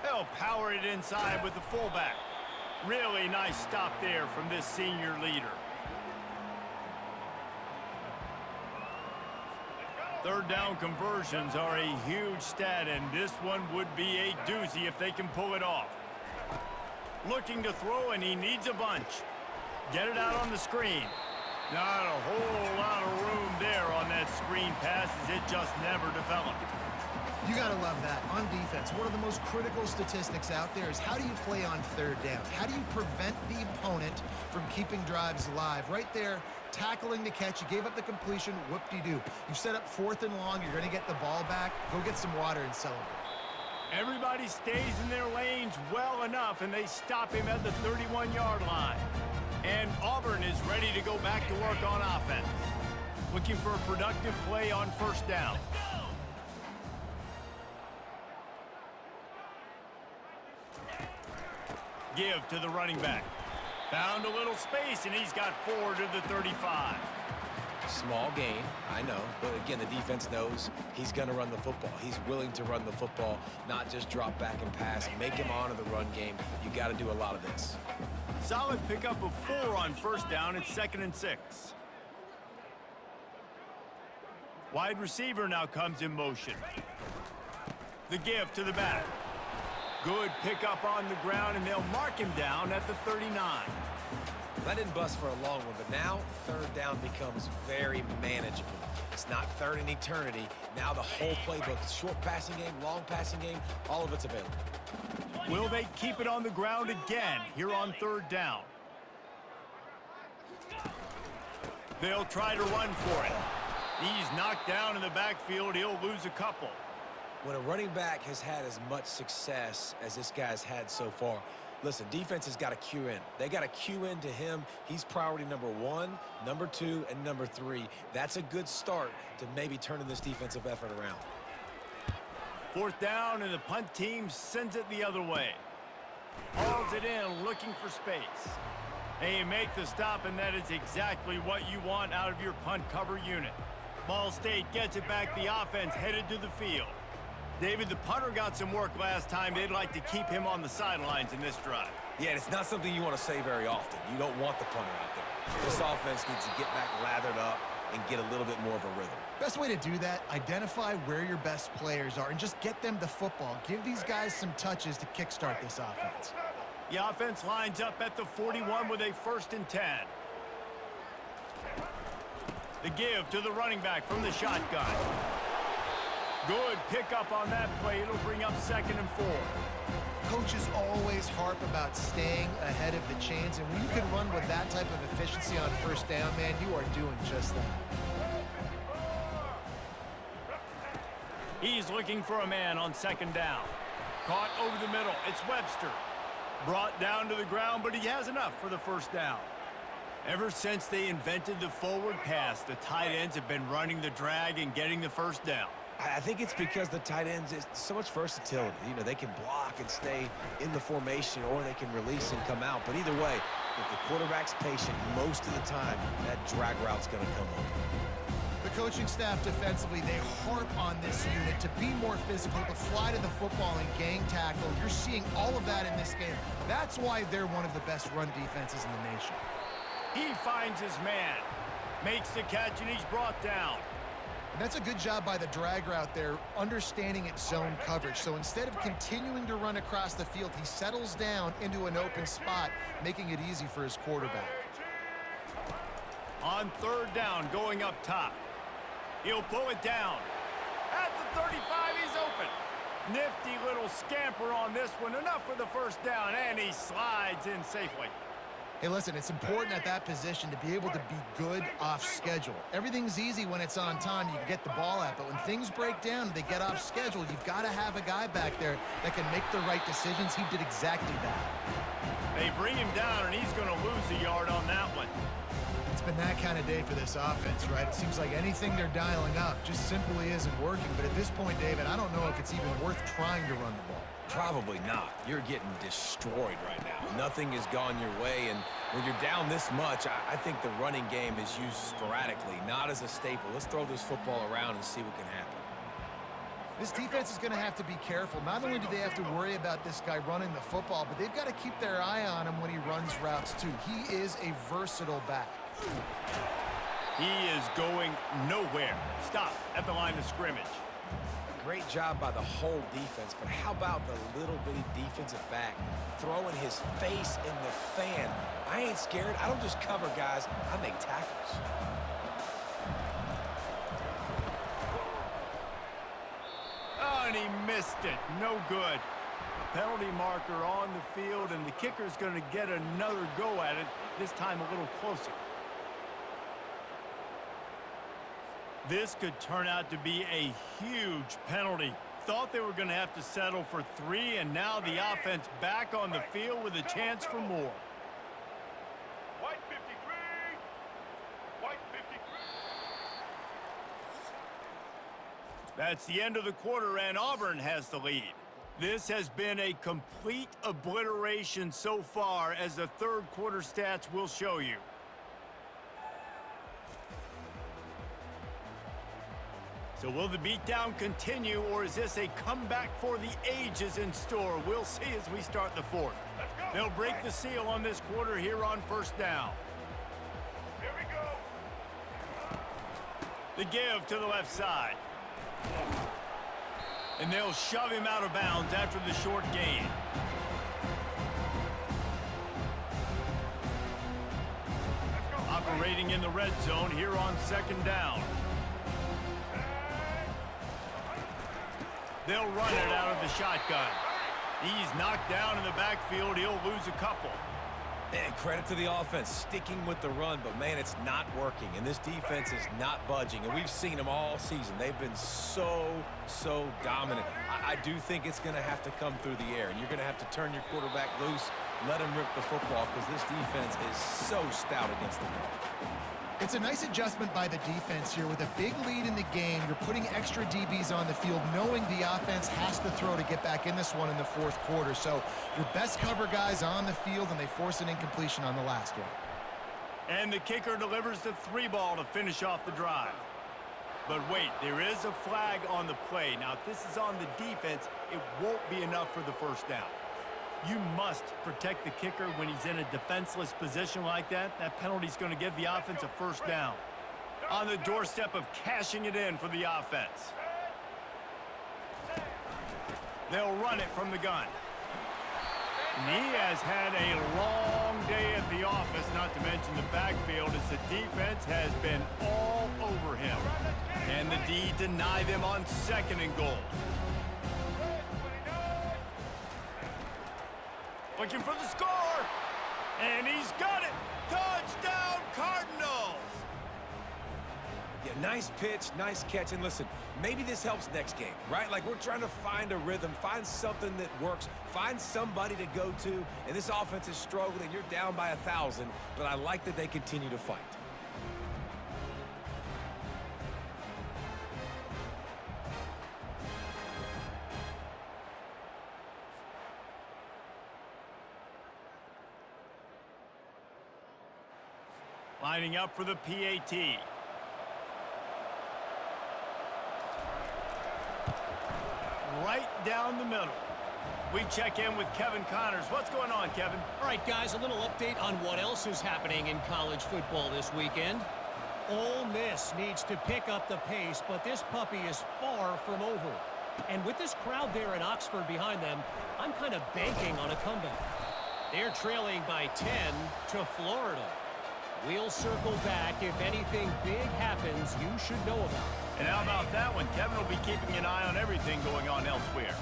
They'll power it inside with the fullback. Really nice stop there from this senior leader. 3rd down conversions are a huge stat, and this one would be a doozy if they can pull it off. Looking to throw, and he needs a bunch. Get it out on the screen. Not a whole lot of room there on that screen pass, as it just never developed. You got to love that. On defense, one of the most critical statistics out there is how do you play on 3rd down? How do you prevent the opponent from keeping drives alive? Right there, tackling the catch. You gave up the completion. Whoop-de-doo. You set up 4th and long. You're going to get the ball back. Go get some water and celebrate. Everybody stays in their lanes well enough, and they stop him at the 31-yard line. And Auburn is ready to go back to work on offense. Looking for a productive play on first down. Give to the running back. Found a little space, and he's got 4 to the 35. Small gain, I know, but again, the defense knows he's going to run the football. He's willing to run the football, not just drop back and pass. Make him honor the run game. You got to do a lot of this. Solid pickup of 4 on first down. It's 2nd and 6. Wide receiver now comes in motion. The give to the back. Good pickup on the ground, and they'll mark him down at the 39. That didn't bust for a long one, but now 3rd down becomes very manageable. It's not 3rd in eternity. Now the whole playbook, short passing game, long passing game, all of it's available. Will they keep it on the ground again here on 3rd down? They'll try to run for it. He's knocked down in the backfield. He'll lose a couple. When a running back has had as much success as this guy's had so far, listen, defense has got to cue in. They got to cue in to him. He's priority number 1, number 2, and number 3. That's a good start to maybe turning this defensive effort around. 4th down, and the punt team sends it the other way. Hauls it in, looking for space. They make the stop, and that is exactly what you want out of your punt cover unit. Ball State gets it back. The offense headed to the field. David, the punter got some work last time. They'd like to keep him on the sidelines in this drive. Yeah, it's not something you want to say very often. You don't want the punter out there. This offense needs to get back lathered up and get a little bit more of a rhythm. Best way to do that, identify where your best players are and just get them the football. Give these guys some touches to kickstart this offense. The offense lines up at the 41 with a 1st and 10. The give to the running back from the shotgun. Good pickup on that play. It'll bring up 2nd and 4. coaches always harp about staying ahead of the chains, and when you can run with that type of efficiency on first down, man, you are doing just that. He's looking for a man on second down. Caught over the middle. It's Webster. Brought down to the ground, but he has enough for the first down. Ever since they invented the forward pass, the tight ends have been running the drag and getting the first down. I think it's because the tight ends is so much versatility. You know, they can block and stay in the formation, or they can release and come out. But either way, if the quarterback's patient, most of the time, that drag route's going to come up. The coaching staff defensively, they harp on this unit to be more physical, to fly to the football and gang tackle. You're seeing all of that in this game. That's why they're one of the best run defenses in the nation. He finds his man, makes the catch, and he's brought down. And that's a good job by the drag route there, understanding its zone coverage. So instead of continuing to run across the field, he settles down into an open spot, making it easy for his quarterback. On third down, going up top. He'll pull it down. At the 35, he's open. Nifty little scamper on this one. Enough for the first down, and he slides in safely. Hey, listen, it's important at that position to be able to be good off schedule. Everything's easy when it's on time. You can get the ball out, but when things break down and they get off schedule, you've got to have a guy back there that can make the right decisions. He did exactly that. They bring him down, and he's going to lose a yard on that one. It's been that kind of day for this offense, right? It seems like anything they're dialing up just simply isn't working. But at this point, David, I don't know if it's even worth trying to run the ball. Probably not. You're getting destroyed right now. Nothing has gone your way, and when you're down this much, I think the running game is used sporadically, not as a staple. Let's throw this football around and see what can happen. This defense is going to have to be careful. Not only do they have to worry about this guy running the football, but they've got to keep their eye on him when he runs routes, too. He is a versatile back. He is going nowhere. Stop at the line of scrimmage. Great job by the whole defense, but how about the little bitty defensive back throwing his face in the fan? I ain't scared. I don't just cover guys. I make tackles. Oh, and he missed it. No good. Penalty marker on the field, and the kicker's going to get another go at it, this time a little closer. This could turn out to be a huge penalty. Thought they were going to have to settle for 3, and now the offense back on the field with a chance for more. White 53. White 53. That's the end of the quarter, and Auburn has the lead. This has been a complete obliteration so far, as the third quarter stats will show you. So will the beatdown continue, or is this a comeback for the ages in store? We'll see as we start the fourth. They'll break the seal on this quarter here on first down. Here we go. The give to the left side. And they'll shove him out of bounds after the short gain. Operating in the red zone here on second down. They'll run it out of the shotgun. He's knocked down in the backfield. He'll lose a couple. And credit to the offense, sticking with the run, but man, it's not working, and this defense is not budging, and we've seen them all season. They've been so dominant. I do think it's going to have to come through the air, and you're going to have to turn your quarterback loose, let him rip the football, because this defense is so stout against the run. It's a nice adjustment by the defense here. With a big lead in the game, you're putting extra DBs on the field, knowing the offense has to throw to get back in this one in the fourth quarter. So your best cover guys on the field, and they force an incompletion on the last one. And the kicker delivers the 3-ball to finish off the drive. But wait, there is a flag on the play. Now, if this is on the defense, it won't be enough for the first down. You must protect the kicker when he's in a defenseless position like that. That penalty's going to give the offense a first down. On the doorstep of cashing it in for the offense. They'll run it from the gun. And he has had a long day at the office, not to mention the backfield, as the defense has been all over him. Can the D deny them on second and goal? Looking for the score. And he's got it. Touchdown, Cardinals. Yeah, nice pitch, nice catch. And listen, maybe this helps next game, right? Like, we're trying to find a rhythm, find something that works, find somebody to go to. And this offense is struggling. You're down by 1,000, but I like that they continue to fight. Lining up for the PAT. Right down the middle. We check in with Kevin Connors. What's going on, Kevin? All right, guys, a little update on what else is happening in college football this weekend. Ole Miss needs to pick up the pace, but this puppy is far from over. And with this crowd there in Oxford behind them, I'm kind of banking on a comeback. They're trailing by 10 to Florida. We'll circle back if anything big happens you should know about. And how about that one? Kevin will be keeping an eye on everything going on elsewhere.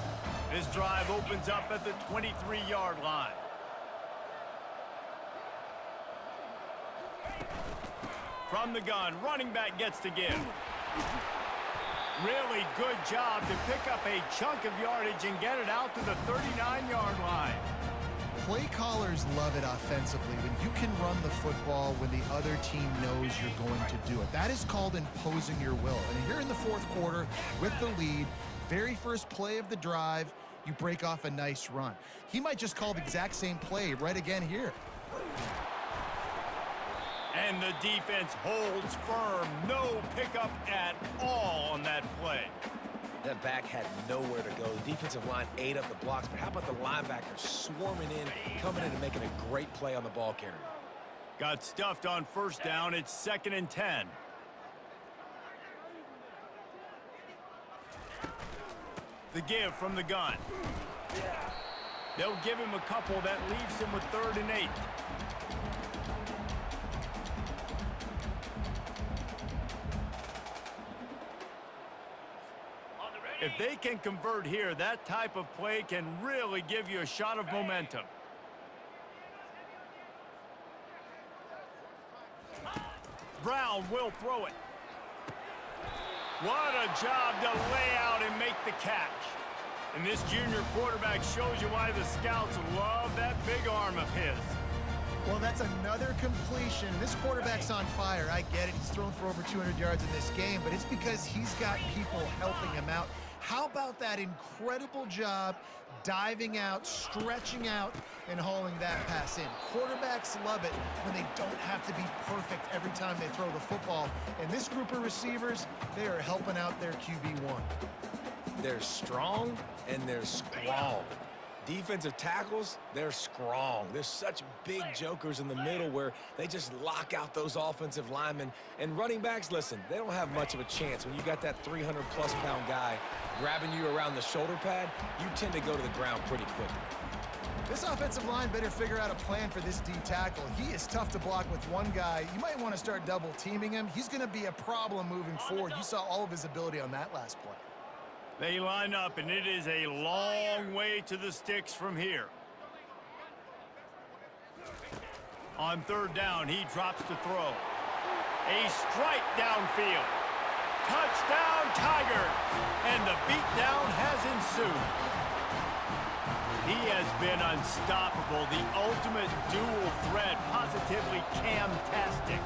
This drive opens up at the 23-yard line. From the gun, running back gets to give. Really good job to pick up a chunk of yardage and get it out to the 39-yard line. Play callers love it offensively when you can run the football when the other team knows you're going to do it. That is called imposing your will. And here in the fourth quarter with the lead, very first play of the drive, you break off a nice run. He might just call the exact same play right again here. And the defense holds firm. No pickup at all on that play. That back had nowhere to go. The defensive line ate up the blocks, but how about the linebackers swarming in, coming in and making a great play on the ball carrier? Got stuffed on first down. It's 2nd and 10. The give from the gun. They'll give him a couple. That leaves him with 3rd and 8. If they can convert here, that type of play can really give you a shot of momentum. Brown will throw it. What a job to lay out and make the catch. And this junior quarterback shows you why the scouts love that big arm of his. Well, that's another completion. This quarterback's on fire. I get it. He's thrown for over 200 yards in this game, but it's because he's got people helping him out. How about that incredible job diving out, stretching out, and hauling that pass in? Quarterbacks love it when they don't have to be perfect every time they throw the football. And this group of receivers, they are helping out their QB1. They're strong and they're strong. Defensive tackles, they're strong. There's such big jokers in the middle where they just lock out those offensive linemen. And running backs, listen, they don't have much of a chance. When you got that 300-plus pound guy grabbing you around the shoulder pad, you tend to go to the ground pretty quickly. This offensive line better figure out a plan for this D tackle. He is tough to block with one guy. You might want to start double teaming him. He's going to be a problem moving forward. You saw all of his ability on that last play. They line up, and it is a long way to the sticks from here. On 3rd down, he drops to throw. A strike downfield. Touchdown, Tigers! And the beatdown has ensued. He has been unstoppable, the ultimate dual threat, positively Cam-tastic.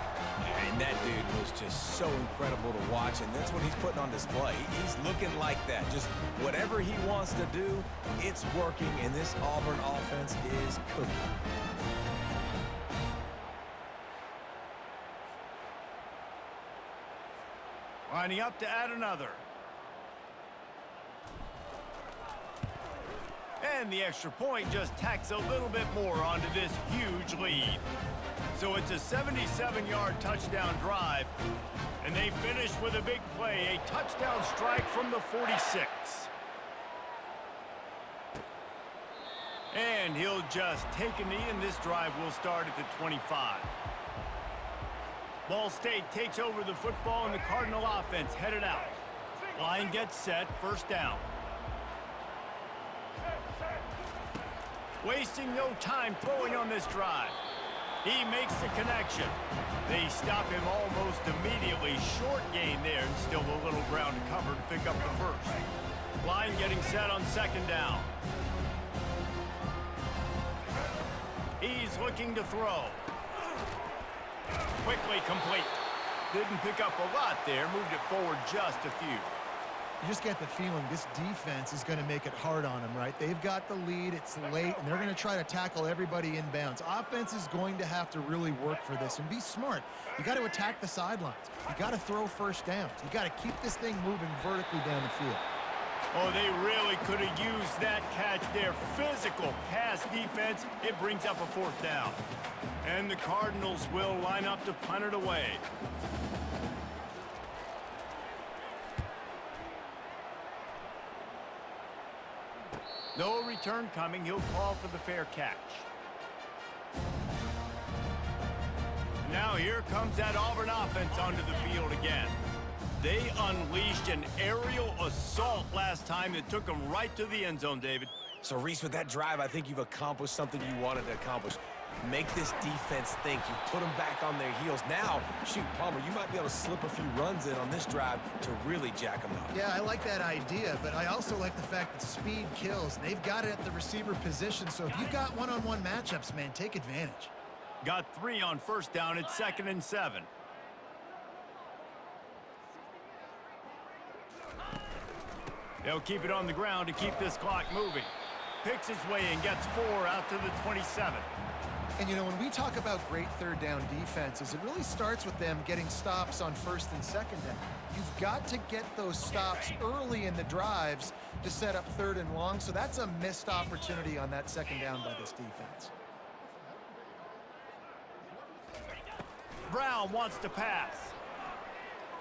And that dude was just so incredible to watch, and that's what he's putting on display. He's looking like that. Just whatever he wants to do, it's working, and this Auburn offense is cooking. Lining up to add another. And the extra point just tacks a little bit more onto this huge lead. So it's a 77-yard touchdown drive, and they finish with a big play, a touchdown strike from the 46. And he'll just take a knee, and this drive will start at the 25. Ball State takes over the football, and the Cardinal offense headed out. Line gets set, 1st down. Wasting no time throwing on this drive. He makes the connection. They stop him almost immediately. Short gain there, and still a little ground to cover to pick up the first. Line getting set on second down. He's looking to throw. Quickly complete. Didn't pick up a lot there. Moved it forward just a few. You just get the feeling this defense is going to make it hard on them, right? They've got the lead, it's late, and they're going to try to tackle everybody inbounds. Offense is going to have to really work for this and be smart. You got to attack the sidelines. You got to throw first downs. You got to keep this thing moving vertically down the field. Oh, they really could have used that catch there. Physical pass defense. It brings up a fourth down. And the Cardinals will line up to punt it away. No return coming. He'll call for the fair catch. Now here comes that Auburn offense onto the field again. They unleashed an aerial assault last time that took them right to the end zone, David. So, Reese, with that drive, I think you've accomplished something you wanted to accomplish. Make this defense think. You put them back on their heels. Now, shoot, Palmer, you might be able to slip a few runs in on this drive to really jack them up. Yeah, I like that idea, but I also like the fact that speed kills. And they've got it at the receiver position, so if you've got one-on-one matchups, man, take advantage. Got 3 on first down. It's 2nd and 7. They'll keep it on the ground to keep this clock moving. Picks his way and gets 4 out to the 27. And, you know, when we talk about great third down defenses, it really starts with them getting stops on first and second down. You've got to get those stops early in the drives to set up third and long, so that's a missed opportunity on that second down by this defense. Brown wants to pass.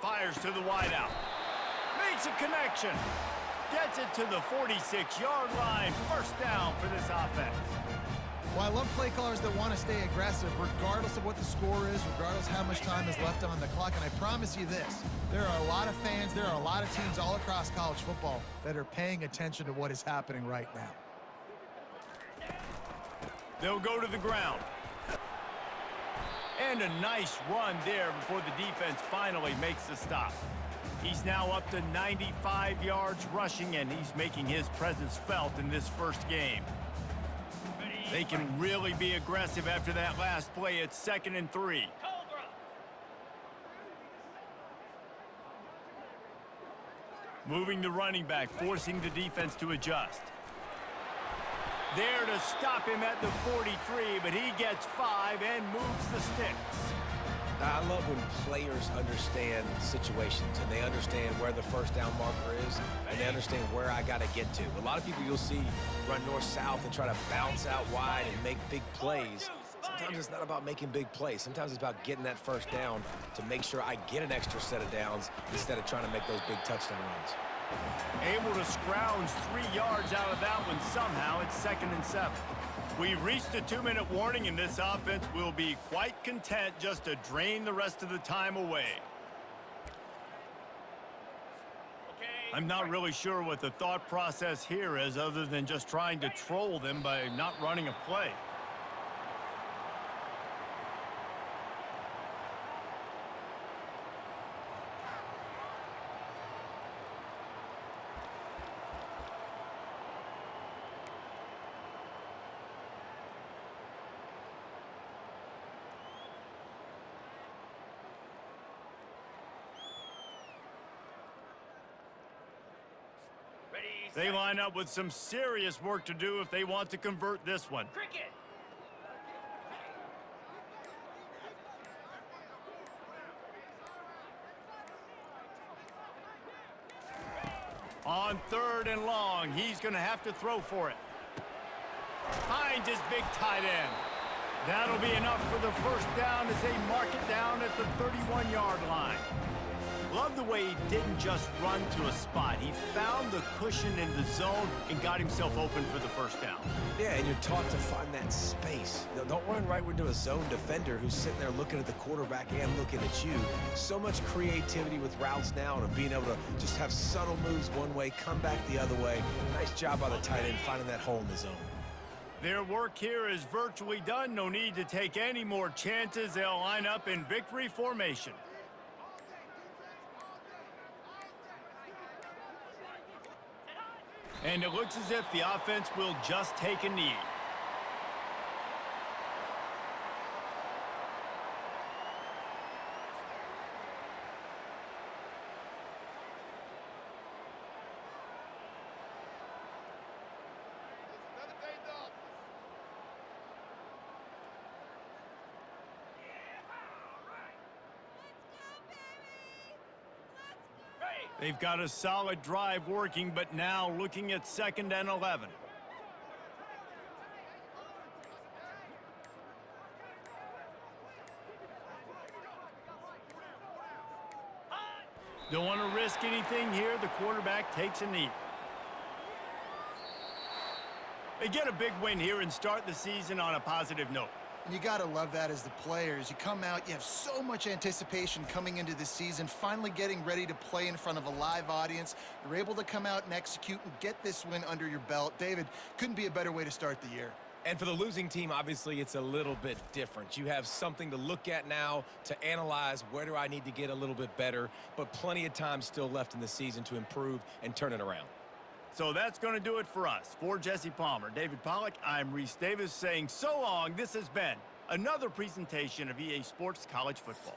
Fires to the wideout. Makes a connection. Gets it to the 46-yard line. First down for this offense. Well, I love play callers that want to stay aggressive regardless of what the score is, regardless how much time is left on the clock. And I promise you this, there are a lot of fans, there are a lot of teams all across college football that are paying attention to what is happening right now. They'll go to the ground. And a nice run there before the defense finally makes the stop. He's now up to 95 yards rushing, and he's making his presence felt in this first game. They can really be aggressive after that last play. It's 2nd and 3. Moving the running back, forcing the defense to adjust. There to stop him at the 43, but he gets 5 and moves the sticks. I love when players understand situations and they understand where the first down marker is and they understand where I got to get to. A lot of people you'll see run north-south and try to bounce out wide and make big plays. Sometimes it's not about making big plays. Sometimes it's about getting that first down to make sure I get an extra set of downs instead of trying to make those big touchdown runs. Able to scrounge 3 yards out of that one somehow. It's 2nd and 7. We've reached a 2-minute warning, and this offense will be quite content just to drain the rest of the time away. I'm not really sure what the thought process here is other than just trying to troll them by not running a play. They line up with some serious work to do if they want to convert this one. On 3rd and long, he's going to have to throw for it. Finds his big tight end. That'll be enough for the first down as they mark it down at the 31-yard line. Love the way he didn't just run to a spot. He found the cushion in the zone and got himself open for the first down. Yeah, and you're taught to find that space. No, don't run right into a zone defender who's sitting there looking at the quarterback and looking at you. So much creativity with routes now and being able to just have subtle moves one way, come back the other way. Nice job by the tight end finding that hole in the zone. Their work here is virtually done. No need to take any more chances. They'll line up in victory formation. And it looks as if the offense will just take a knee. They've got a solid drive working, but now looking at 2nd and 11. Don't want to risk anything here. The quarterback takes a knee. They get a big win here and start the season on a positive note. And you got to love that as the players. You come out, you have so much anticipation coming into the season, finally getting ready to play in front of a live audience. You're able to come out and execute and get this win under your belt. David, couldn't be a better way to start the year. And for the losing team, obviously, it's a little bit different. You have something to look at now to analyze where do I need to get a little bit better, but plenty of time still left in the season to improve and turn it around. So that's going to do it for us. For Jesse Palmer, David Pollack, I'm Reese Davis saying so long. This has been another presentation of EA Sports College Football.